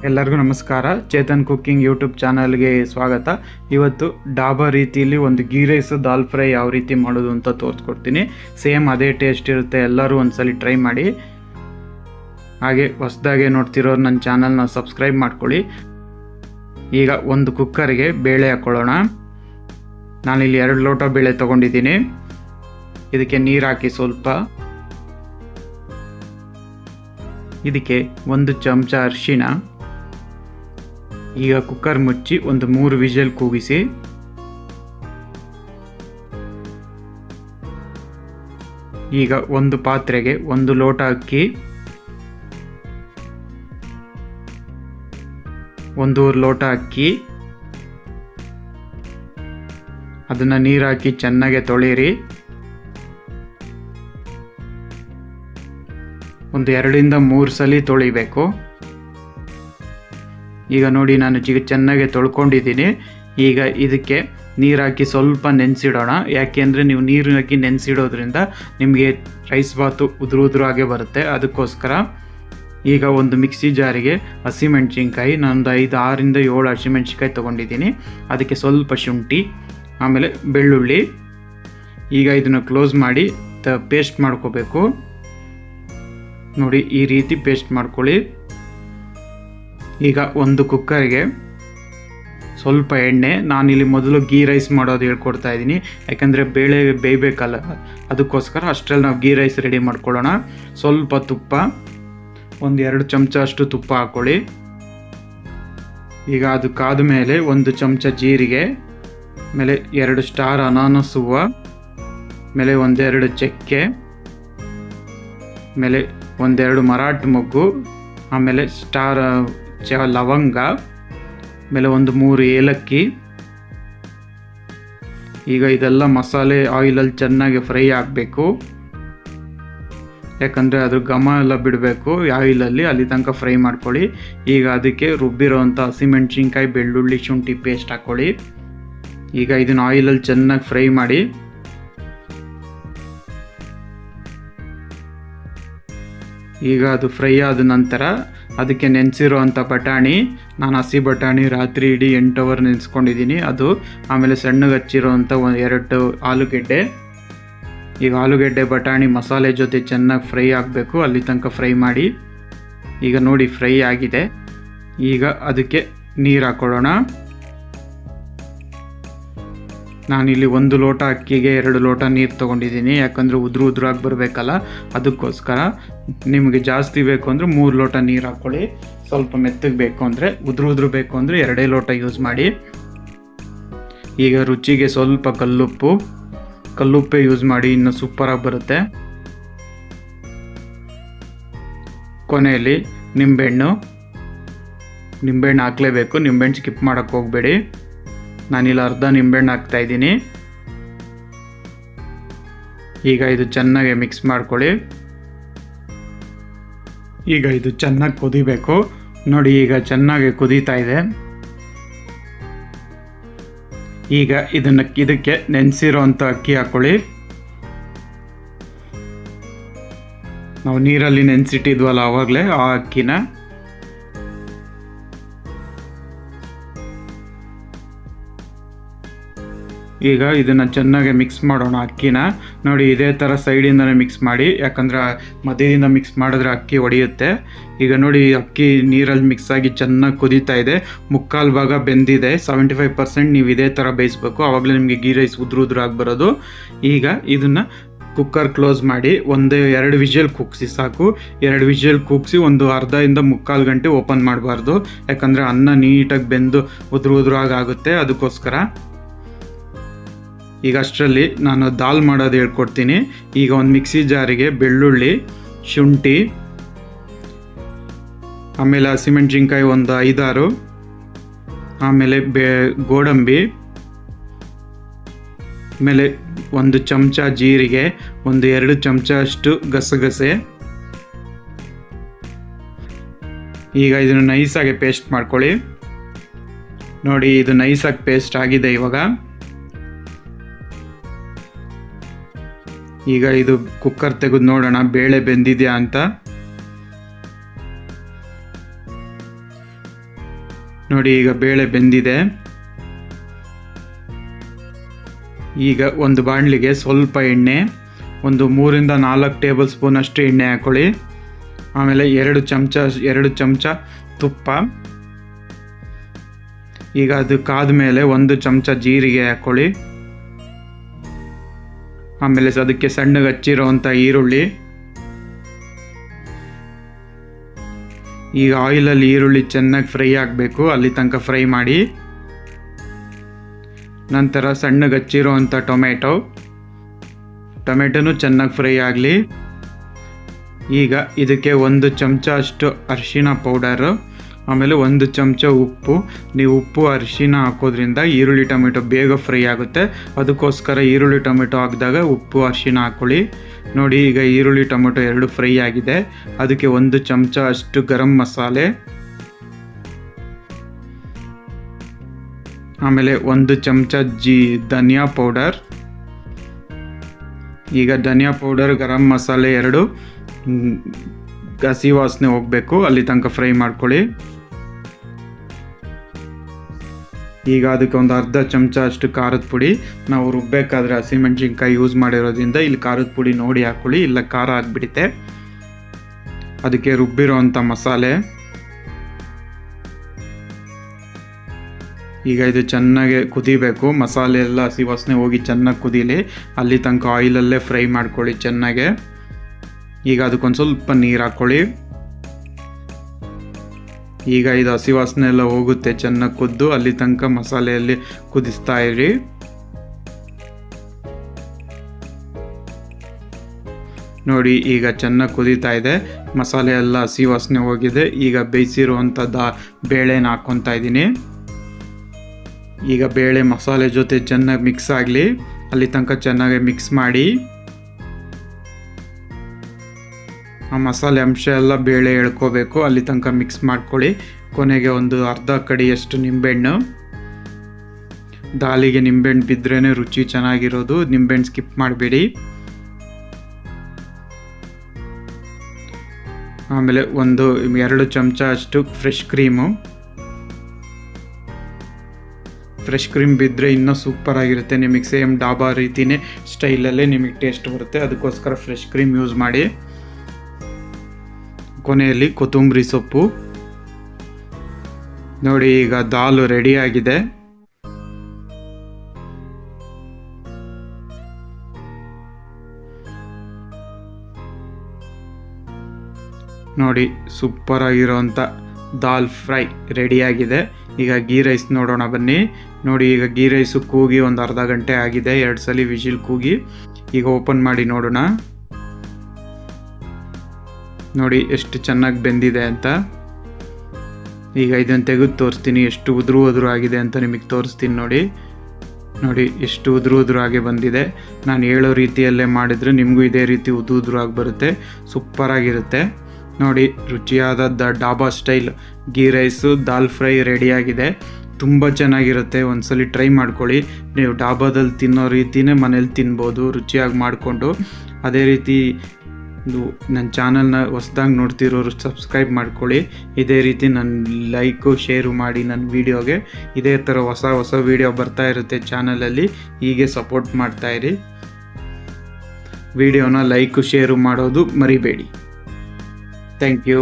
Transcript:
ಎಲ್ಲರಿಗೂ ನಮಸ್ಕಾರ. Chetan cooking YouTube ಚಾನಲ್ಗೆ ಸ್ವಾಗತ. ಇವತ್ತು ಡಾಬಾ ರೀತಿಯಲ್ಲಿ ಒಂದು ಗೀ ರೈಸ್ ದಾಲ್ ಫ್ರೈ ಯಾವ ರೀತಿ ಮಾಡೋದು ಅಂತ ತೋರಿಸ್ಕೊಡ್ತೀನಿ. ಸೇಮ್ ಅದೇ ಟೇಸ್ಟ್ ಇರುತ್ತೆ, ಎಲ್ಲರೂ ಒಂದ್ಸಲಿ ಟ್ರೈ ಮಾಡಿ. ಹಾಗೆ ಹೊಸದಾಗೆ ನೋಡ್ತಿರೋರು ನನ್ನ ಚಾನಲ್ನ ಸಬ್ಸ್ಕ್ರೈಬ್ ಮಾಡ್ಕೊಳ್ಳಿ. ಈಗ ಒಂದು ಕುಕ್ಕರ್ಗೆ ಬೇಳೆ ಹಾಕ್ಕೊಳ್ಳೋಣ. ನಾನಿಲ್ಲಿ 2 ಲೋಟ ಬೇಳೆ ತೊಗೊಂಡಿದ್ದೀನಿ. ಇದಕ್ಕೆ ನೀರು ಹಾಕಿ ಸ್ವಲ್ಪ. ಇದಕ್ಕೆ 1 ಚಮಚ ಅರಿಶಿಣ. ಈಗ ಕುಕ್ಕರ್ ಮುಚ್ಚಿ ಒಂದು 3 ವಿಷಲ್ ಕೂಗಿಸಿ. ಈಗ ಒಂದು ಪಾತ್ರೆಗೆ 1 ಲೋಟ ಅಕ್ಕಿ, 1.5 ಲೋಟ ಅಕ್ಕಿ, ಅದನ್ನು ನೀರು ಹಾಕಿ ಚೆನ್ನಾಗಿ ತೊಳೆಯಿರಿ. ಒಂದು 2 ಇಂದ 3 ಸಲ ತೊಳಿಬೇಕು. ಈಗ ನೋಡಿ, ನಾನು ಚೆನ್ನಾಗಿ ತೊಳ್ಕೊಂಡಿದ್ದೀನಿ. ಈಗ ಇದಕ್ಕೆ ನೀರು ಹಾಕಿ ಸ್ವಲ್ಪ ನೆನೆಸಿಡೋಣ. ಯಾಕೆಂದರೆ ನೀವು ನೀರು ಹಾಕಿ ನೆನೆಸಿಡೋದ್ರಿಂದ ನಿಮಗೆ ರೈಸ್ ಬಾತು ಉದುರಾಗೆ ಬರುತ್ತೆ. ಅದಕ್ಕೋಸ್ಕರ ಈಗ ಒಂದು ಮಿಕ್ಸಿ ಜಾರಿಗೆ ಹಸಿಮೆಣ್ಸಿನ್ಕಾಯಿ, ನಾನೊಂದು 5-6 ಇಂದ 7 ಹಸಿಮೆಣ್ಸಿನ್ಕಾಯಿ ತೊಗೊಂಡಿದ್ದೀನಿ. ಅದಕ್ಕೆ ಸ್ವಲ್ಪ ಶುಂಠಿ, ಆಮೇಲೆ ಬೆಳ್ಳುಳ್ಳಿ. ಈಗ ಇದನ್ನು ಕ್ಲೋಸ್ ಮಾಡಿ ಪೇಸ್ಟ್ ಮಾಡ್ಕೋಬೇಕು. ನೋಡಿ, ಈ ರೀತಿ ಪೇಸ್ಟ್ ಮಾಡ್ಕೊಳ್ಳಿ. ಈಗ ಒಂದು ಕುಕ್ಕರ್ಗೆ ಸ್ವಲ್ಪ ಎಣ್ಣೆ. ನಾನಿಲ್ಲಿ ಮೊದಲು ಗೀ ರೈಸ್ ಮಾಡೋದು ಹೇಳ್ಕೊಡ್ತಾ ಇದ್ದೀನಿ, ಯಾಕಂದರೆ ಬೇಳೆ ಬೇಯಬೇಕಲ್ಲ, ಅದಕ್ಕೋಸ್ಕರ ಅಷ್ಟರಲ್ಲಿ ನಾವು ಗೀ ರೈಸ್ ರೆಡಿ ಮಾಡ್ಕೊಳ್ಳೋಣ. ಸ್ವಲ್ಪ ತುಪ್ಪ, ಒಂದು 2 ಚಮಚ ಅಷ್ಟು ತುಪ್ಪ ಹಾಕ್ಕೊಳ್ಳಿ. ಈಗ ಅದು ಕಾದ ಮೇಲೆ 1 ಚಮಚ ಜೀರಿಗೆ, ಆಮೇಲೆ 2 ಸ್ಟಾರ್ ಅನಾನಸ್ ಹೂವು, ಆಮೇಲೆ 1-2 ಚಕ್ಕೆ, ಆಮೇಲೆ 1-2 ಮರಾಠ ಮೊಗ್ಗು, ಆಮೇಲೆ ಸ್ಟಾರ್ ಲವಂಗ, ಆಮೇಲೆ 1-3 ಏಲಕ್ಕಿ. ಈಗ ಇದೆಲ್ಲ ಮಸಾಲೆ ಆಯಿಲಲ್ಲಿ ಚೆನ್ನಾಗಿ ಫ್ರೈ ಆಗಬೇಕು, ಯಾಕಂದರೆ ಅದ್ರ ಘಮ ಎಲ್ಲ ಬಿಡಬೇಕು ಆಯಿಲಲ್ಲಿ. ಅಲ್ಲಿ ತನಕ ಫ್ರೈ ಮಾಡ್ಕೊಳ್ಳಿ. ಈಗ ಅದಕ್ಕೆ ರುಬ್ಬಿರೋವಂಥ ಹಸಿಮೆಣ್ಸಿನ್ಕಾಯಿ, ಬೆಳ್ಳುಳ್ಳಿ, ಶುಂಠಿ ಪೇಸ್ಟ್ ಹಾಕ್ಕೊಳ್ಳಿ. ಈಗ ಇದನ್ನು ಆಯಿಲಲ್ಲಿ ಚೆನ್ನಾಗಿ ಫ್ರೈ ಮಾಡಿ. ಈಗ ಅದು ಫ್ರೈ ಆದ ನಂತರ ಅದಕ್ಕೆ ನೆನೆಸಿರೋವಂಥ ಬಟಾಣಿ, ನಾನು ಹಸಿ ಬಟಾಣಿ ರಾತ್ರಿ ಇಡೀ 8 ಅವರ್ ನೆನೆಸ್ಕೊಂಡಿದ್ದೀನಿ ಅದು. ಆಮೇಲೆ ಸಣ್ಣಗೆ ಹಚ್ಚಿರೋವಂಥ 2 ಆಲೂಗೆಡ್ಡೆ. ಈಗ ಆಲೂಗೆಡ್ಡೆ ಬಟಾಣಿ ಮಸಾಲೆ ಜೊತೆ ಚೆನ್ನಾಗಿ ಫ್ರೈ ಆಗಬೇಕು, ಅಲ್ಲಿ ತನಕ ಫ್ರೈ ಮಾಡಿ. ಈಗ ನೋಡಿ, ಫ್ರೈ ಆಗಿದೆ. ಈಗ ಅದಕ್ಕೆ ನೀರು ಹಾಕ್ಕೊಳ್ಳೋಣ. ನಾನಿಲ್ಲಿ 1 ಲೋಟ ಅಕ್ಕಿಗೆ 2 ಲೋಟ ನೀರು ತೊಗೊಂಡಿದ್ದೀನಿ, ಯಾಕಂದರೆ ಉದುರಾಗಿ ಬರಬೇಕಲ್ಲ, ಅದಕ್ಕೋಸ್ಕರ. ನಿಮಗೆ ಜಾಸ್ತಿ ಬೇಕು ಅಂದರೆ 3 ಲೋಟ ನೀರು ಹಾಕ್ಕೊಳ್ಳಿ. ಸ್ವಲ್ಪ ಮೆತ್ತಗೆ ಬೇಕು ಅಂದರೆ, ಉದುರು ಬೇಕು ಅಂದರೆ 2 ಲೋಟ ಯೂಸ್ ಮಾಡಿ. ಈಗ ರುಚಿಗೆ ಸ್ವಲ್ಪ ಕಲ್ಲುಪ್ಪೇ ಯೂಸ್ ಮಾಡಿ, ಇನ್ನು ಸೂಪರಾಗಿ ಬರುತ್ತೆ. ಕೊನೆಯಲ್ಲಿ ನಿಂಬೆಹಣ್ಣು ಹಾಕಲೇಬೇಕು. ನಿಂಬೆಹಣ್ಣು ಸ್ಕಿಪ್ ಮಾಡೋಕ್ಕೆ ಹೋಗಬೇಡಿ. ನಾನಿಲ್ಲಿ ಅರ್ಧ ನಿಂಬೆಹಣ್ಣು ಹಾಕ್ತಾಯಿದ್ದೀನಿ. ಈಗ ಇದು ಚೆನ್ನಾಗಿ ಮಿಕ್ಸ್ ಮಾಡ್ಕೊಳ್ಳಿ. ಈಗ ಇದು ಚೆನ್ನಾಗಿ ಕುದಿಬೇಕು. ನೋಡಿ, ಈಗ ಚೆನ್ನಾಗಿ ಕುದೀತಾ ಇದೆ. ಈಗ ಇದಕ್ಕೆ ನೆನೆಸಿರೋವಂಥ ಅಕ್ಕಿ ಹಾಕ್ಕೊಳ್ಳಿ. ನಾವು ನೀರಲ್ಲಿ ನೆನೆಸಿಟ್ಟಿದ್ವಲ್ಲ ಆವಾಗಲೇ, ಆ ಅಕ್ಕಿನ. ಈಗ ಇದನ್ನು ಚೆನ್ನಾಗಿ ಮಿಕ್ಸ್ ಮಾಡೋಣ ಅಕ್ಕಿನ. ನೋಡಿ, ಇದೇ ಥರ ಸೈಡಿಂದನೇ ಮಿಕ್ಸ್ ಮಾಡಿ, ಯಾಕಂದರೆ ಮಧ್ಯದಿಂದ ಮಿಕ್ಸ್ ಮಾಡಿದ್ರೆ ಅಕ್ಕಿ ಒಡೆಯುತ್ತೆ. ಈಗ ನೋಡಿ, ಅಕ್ಕಿ ನೀರಲ್ಲಿ ಮಿಕ್ಸ್ ಆಗಿ ಚೆನ್ನಾಗಿ ಕುದೀತಾ ಇದೆ. 3/4 ಭಾಗ ಬೆಂದಿದೆ. 75% ನೀವು ಇದೇ ಥರ ಬೇಯಿಸ್ಬೇಕು, ಆವಾಗಲೇ ನಿಮಗೆ ಗೀ ರೈಸ್ ಉದುರಾಗಿ ಬರೋದು. ಈಗ ಇದನ್ನು ಕುಕ್ಕರ್ ಕ್ಲೋಸ್ ಮಾಡಿ 1-2 ವಿಷಲ್ ಕೂಗಿಸಿ ಸಾಕು. 2 ವಿಷಲ್ ಕೂಗಿಸಿ ಒಂದು ಅರ್ಧ ಇಂದ 3/4 ಗಂಟೆ ಓಪನ್ ಮಾಡಬಾರ್ದು, ಯಾಕಂದರೆ ಅನ್ನ ನೀಟಾಗಿ ಬೆಂದು ಉದುರಾಗಿ ಆಗುತ್ತೆ, ಅದಕ್ಕೋಸ್ಕರ. ಈಗ ಅಷ್ಟರಲ್ಲಿ ನಾನು ದಾಲ್ ಮಾಡೋದು ಹೇಳ್ಕೊಡ್ತೀನಿ. ಈಗ ಒಂದು ಮಿಕ್ಸಿ ಜಾರಿಗೆ ಬೆಳ್ಳುಳ್ಳಿ, ಶುಂಠಿ, ಆಮೇಲೆ ಹಸಿಮೆಣ್ಸಿನ್ಕಾಯಿ 5-6, ಆಮೇಲೆ ಗೋಡಂಬಿ, ಆಮೇಲೆ 1 ಚಮಚ ಜೀರಿಗೆ, 1-2 ಚಮಚ ಅಷ್ಟು ಗಸಗಸೆ. ಈಗ ಇದನ್ನು ನೈಸಾಗಿ ಪೇಸ್ಟ್ ಮಾಡ್ಕೊಳ್ಳಿ. ನೋಡಿ, ಇದು ನೈಸಾಗಿ ಪೇಸ್ಟ್ ಆಗಿದೆ. ಇವಾಗ ಈಗ ಇದು ಕುಕ್ಕರ್ ತೆಗೆದು ನೋಡೋಣ ಬೇಳೆ ಬೆಂದಿದೆಯಾ ಅಂತ. ನೋಡಿ ಈಗ ಬೇಳೆ ಬೆಂದಿದೆ. ಈಗ ಒಂದು ಬಾಣಲಿಗೆ ಸ್ವಲ್ಪ ಎಣ್ಣೆ, ಒಂದು 3 ರಿಂದ 4 ಟೇಬಲ್ ಸ್ಪೂನ್ ಅಷ್ಟು ಎಣ್ಣೆ ಹಾಕೊಳ್ಳಿ. ಆಮೇಲೆ 2 ಚಮಚ ತುಪ್ಪ. ಈಗ ಅದು ಕಾದ ಮೇಲೆ 1 ಚಮಚ ಜೀರಿಗೆ ಹಾಕೊಳ್ಳಿ. ಆಮೇಲೆ ಅದಕ್ಕೆ ಸಣ್ಣಗೆ ಹಚ್ಚಿರೋವಂಥ ಈರುಳ್ಳಿ. ಈಗ ಆಯಿಲಲ್ಲಿ ಈರುಳ್ಳಿ ಚೆನ್ನಾಗಿ ಫ್ರೈ ಆಗಬೇಕು, ಅಲ್ಲಿ ತನಕ ಫ್ರೈ ಮಾಡಿ. ನಂತರ ಸಣ್ಣಗೆ ಹಚ್ಚಿರೋವಂಥ ಟೊಮೆಟೊನೂ ಚೆನ್ನಾಗಿ ಫ್ರೈ ಆಗಲಿ. ಈಗ ಇದಕ್ಕೆ 1 ಚಮಚ ಅಷ್ಟು ಅರಿಶಿನ ಪೌಡರು, ಆಮೇಲೆ 1 ಚಮಚ ಉಪ್ಪು. ನೀವು ಉಪ್ಪು ಅರಿಶಿನ ಹಾಕೋದ್ರಿಂದ ಈರುಳ್ಳಿ ಟೊಮೆಟೊ ಬೇಗ ಫ್ರೈ ಆಗುತ್ತೆ, ಅದಕ್ಕೋಸ್ಕರ ಈರುಳ್ಳಿ ಟೊಮೆಟೊ ಹಾಕಿದಾಗ ಉಪ್ಪು ಅರಿಶಿನ ಹಾಕ್ಕೊಳ್ಳಿ. ನೋಡಿ ಈಗ ಈರುಳ್ಳಿ ಟೊಮೆಟೊ 2 ಫ್ರೈ ಆಗಿದೆ. ಅದಕ್ಕೆ 1 ಚಮಚ ಅಷ್ಟು ಗರಂ ಮಸಾಲೆ, ಆಮೇಲೆ 1 ಚಮಚ ಧನಿಯಾ ಪೌಡರ್. ಈಗ ಧನಿಯಾ ಪೌಡರ್ ಗರಂ ಮಸಾಲೆ 2 ಹಸಿ ವಾಸನೆ ಹೋಗಬೇಕು, ಅಲ್ಲಿ ತನಕ ಫ್ರೈ ಮಾಡ್ಕೊಳ್ಳಿ. ಈಗ ಅದಕ್ಕೆ ಒಂದು ಅರ್ಧ ಚಮಚ ಅಷ್ಟು ಖಾರದ ಪುಡಿ. ನಾವು ರುಬ್ಬಬೇಕಾದ್ರೆ ಹಸಿಮೆಣಸಿನ್ಕಾಯಿ ಯೂಸ್ ಮಾಡಿರೋದ್ರಿಂದ ಇಲ್ಲಿ ಖಾರದ ಪುಡಿ ನೋಡಿ ಹಾಕ್ಕೊಳ್ಳಿ, ಇಲ್ಲ ಖಾರ ಆಗಿಬಿಡುತ್ತೆ. ಅದಕ್ಕೆ ರುಬ್ಬಿರೋ ಅಂಥ ಮಸಾಲೆ. ಈಗ ಇದು ಚೆನ್ನಾಗಿ ಕುದಿಬೇಕು, ಮಸಾಲೆ ಎಲ್ಲ ಹಸಿ ವಾಸನೆ ಹೋಗಿ ಚೆನ್ನಾಗಿ ಕುದೀಲಿ, ಅಲ್ಲಿ ತನಕ ಆಯಿಲಲ್ಲೇ ಫ್ರೈ ಮಾಡ್ಕೊಳ್ಳಿ ಚೆನ್ನಾಗೆ. ಈಗ ಅದಕ್ಕೊಂದು ಸ್ವಲ್ಪ ನೀರು ಹಾಕ್ಕೊಳ್ಳಿ. ಈಗ ಇದು ಹಸಿ ವಾಸನೆ ಎಲ್ಲ ಹೋಗುತ್ತೆ ಚೆನ್ನಾಗಿ ಕುದ್ದು, ಅಲ್ಲಿ ತನಕ ಮಸಾಲೆಯಲ್ಲಿ ಕುದಿಸ್ತಾ ಇರಿ. ನೋಡಿ ಈಗ ಚೆನ್ನಾಗಿ ಕುದೀತಾ ಇದೆ, ಮಸಾಲೆ ಎಲ್ಲ ಹಸಿ ವಾಸನೆ ಹೋಗಿದೆ. ಈಗ ಬೇಯಿಸಿರುವಂಥದ್ದು ಬೇಳೆನ ಹಾಕ್ಕೊತಾ ಇದ್ದೀನಿ. ಈಗ ಬೇಳೆ ಮಸಾಲೆ ಜೊತೆ ಚೆನ್ನಾಗಿ ಮಿಕ್ಸ್ ಆಗಲಿ, ಅಲ್ಲಿ ತನಕ ಚೆನ್ನಾಗಿ ಮಿಕ್ಸ್ ಮಾಡಿ. ಆ ಮಸಾಲೆ ಅಂಶ ಎಲ್ಲ ಬೇಳೆ ಎಳ್ಕೋಬೇಕು, ಅಲ್ಲಿ ತನಕ ಮಿಕ್ಸ್ ಮಾಡ್ಕೊಳ್ಳಿ. ಕೊನೆಗೆ ಒಂದು ಅರ್ಧ ಕಡಿಯಷ್ಟು ನಿಂಬೆಹಣ್ಣು. ದಾಲಿಗೆ ನಿಂಬೆಹಣ್ಣು ಬಿದ್ರೇ ರುಚಿ ಚೆನ್ನಾಗಿರೋದು, ನಿಂಬೆಹಣ್ಣು ಸ್ಕಿಪ್ ಮಾಡಬೇಡಿ. ಆಮೇಲೆ 2 ಚಮಚ ಅಷ್ಟು ಫ್ರೆಶ್ ಕ್ರೀಮು. ಫ್ರೆಶ್ ಕ್ರೀಮ್ ಬಿದ್ದರೆ ಇನ್ನೂ ಸೂಪರ್ ಆಗಿರುತ್ತೆ, ನಿಮಗೆ ಸೇಮ್ ಡಾಬಾ ರೀತಿಯೇ ಸ್ಟೈಲಲ್ಲೇ ನಿಮಗೆ ಟೇಸ್ಟ್ ಬರುತ್ತೆ, ಅದಕ್ಕೋಸ್ಕರ ಫ್ರೆಶ್ ಕ್ರೀಮ್ ಯೂಸ್ ಮಾಡಿ. ಕೊನೆಯಲ್ಲಿ ಕೊತ್ತಂಬರಿ ಸೊಪ್ಪು. ನೋಡಿ ಈಗ ದಾಲು ರೆಡಿಯಾಗಿದೆ. ನೋಡಿ ಸೂಪರ್ ಆಗಿರೋಂಥ ದಾಲ್ ಫ್ರೈ ರೆಡಿಯಾಗಿದೆ. ಈಗ ಗೀ ರೈಸ್ ನೋಡೋಣ ಬನ್ನಿ. ನೋಡಿ ಈಗ ಗೀ ರೈಸು ಕೂಗಿ ಒಂದು ಅರ್ಧ ಗಂಟೆ ಆಗಿದೆ, 2 ಸಲ ವಿಜಿಲ್ ಕೂಗಿ. ಈಗ ಓಪನ್ ಮಾಡಿ ನೋಡೋಣ. ನೋಡಿ ಎಷ್ಟು ಚೆನ್ನಾಗಿ ಬೆಂದಿದೆ ಅಂತ. ಈಗ ಇದನ್ನು ತೆಗೆದು ತೋರಿಸ್ತೀನಿ, ಎಷ್ಟು ಉದುರು ಆಗಿದೆ ಅಂತ ನಿಮಗೆ ತೋರಿಸ್ತೀನಿ. ನೋಡಿ ಎಷ್ಟು ಉದುರು ಆಗಿ ಬಂದಿದೆ. ನಾನು ಹೇಳೋ ರೀತಿಯಲ್ಲೇ ಮಾಡಿದರೆ ನಿಮಗೂ ಇದೇ ರೀತಿ ಉದುರು ಆಗಿ ಬರುತ್ತೆ, ಸೂಪರಾಗಿರುತ್ತೆ. ನೋಡಿ ರುಚಿಯಾದ ಡಾಬಾ ಸ್ಟೈಲ್ ಗೀ ರೈಸು ದಾಲ್ ಫ್ರೈ ರೆಡಿಯಾಗಿದೆ. ತುಂಬ ಚೆನ್ನಾಗಿರುತ್ತೆ, ಒಂದ್ಸಲಿ ಟ್ರೈ ಮಾಡ್ಕೊಳ್ಳಿ. ನೀವು ಡಾಬಾದಲ್ಲಿ ತಿನ್ನೋ ರೀತಿಯೇ ಮನೇಲಿ ತಿನ್ಬೋದು ರುಚಿಯಾಗಿ ಮಾಡಿಕೊಂಡು. ಅದೇ ರೀತಿ ನನ್ನ ಚಾನಲ್ನ ಹೊಸ್ದಾಗಿ ನೋಡ್ತಿರೋರು ಸಬ್ಸ್ಕ್ರೈಬ್ ಮಾಡ್ಕೊಳ್ಳಿ. ಇದೇ ರೀತಿ ನನ್ನ ಲೈಕು ಶೇರು ಮಾಡಿ ನನ್ನ ವೀಡಿಯೋಗೆ. ಇದೇ ಥರ ಹೊಸ ವೀಡಿಯೋ ಬರ್ತಾ ಇರುತ್ತೆ ಚಾನಲಲ್ಲಿ, ಹೀಗೆ ಸಪೋರ್ಟ್ ಮಾಡ್ತಾಯಿರಿ. ವಿಡಿಯೋನ ಲೈಕು ಶೇರು ಮಾಡೋದು ಮರಿಬೇಡಿ. Thank you.